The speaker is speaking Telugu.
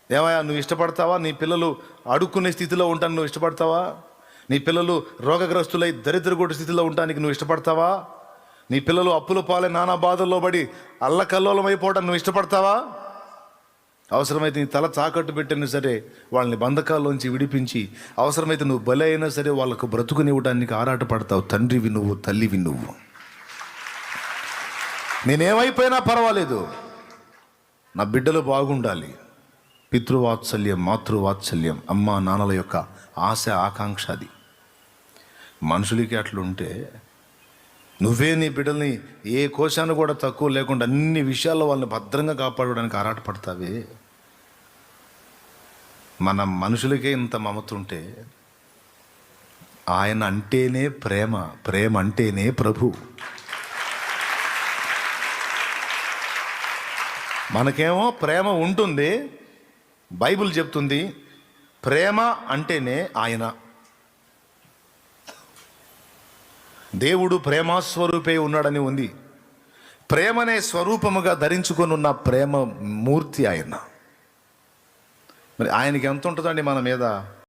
ఏమయ్యా, నువ్వు ఇష్టపడతావా? నీ పిల్లలు అడుక్కునే స్థితిలో ఉంటాను నువ్వు ఇష్టపడతావా? నీ పిల్లలు రోగగ్రస్తులై దరిద్రగొట్టు స్థితిలో ఉండటానికి నువ్వు ఇష్టపడతావా? నీ పిల్లలు అప్పుల పాలై నానా బాధల్లో పడి అల్లకల్లోలం అయిపోవడానికి నువ్వు ఇష్టపడతావా? అవసరమైతే నీ తల తాకట్టు పెట్టినా సరే వాళ్ళని బంధకాల్లోంచి విడిపించి, అవసరమైతే నువ్వు బలి అయినా సరే వాళ్ళకు బ్రతుకునివ్వడానికి ఆరాటపడతావు. తండ్రివి నువ్వు, తల్లివి నువ్వు. నేనేమైపోయినా పర్వాలేదు, నా బిడ్డలు బాగుండాలి. పితృవాత్సల్యం, మాతృవాత్సల్యం, అమ్మ నాన్నల యొక్క ఆశ, ఆకాంక్ష అది. మనుషులకి అట్లుంటే నువ్వే నీ బిడ్డల్ని ఏ కోశాన్ని కూడా తక్కువ లేకుండా అన్ని విషయాల్లో వాళ్ళని భద్రంగా కాపాడడానికి ఆరాటపడతావే. మన మనుషులకే ఇంత మమత ఉంటే ఆయన అంటేనే ప్రేమ, ప్రేమ అంటేనే ప్రభు. మనకేమో ప్రేమ ఉంటుంది, బైబిల్ చెప్తుంది ప్రేమ అంటేనే ఆయన. దేవుడు ప్రేమస్వరూపే ఉన్నాడని ఉంది. ప్రేమనే స్వరూపముగా ధరించుకొని ఉన్న ప్రేమ మూర్తి ఆయన. మరి ఆయనకి ఎంత ఉంటుందండి మన మీద?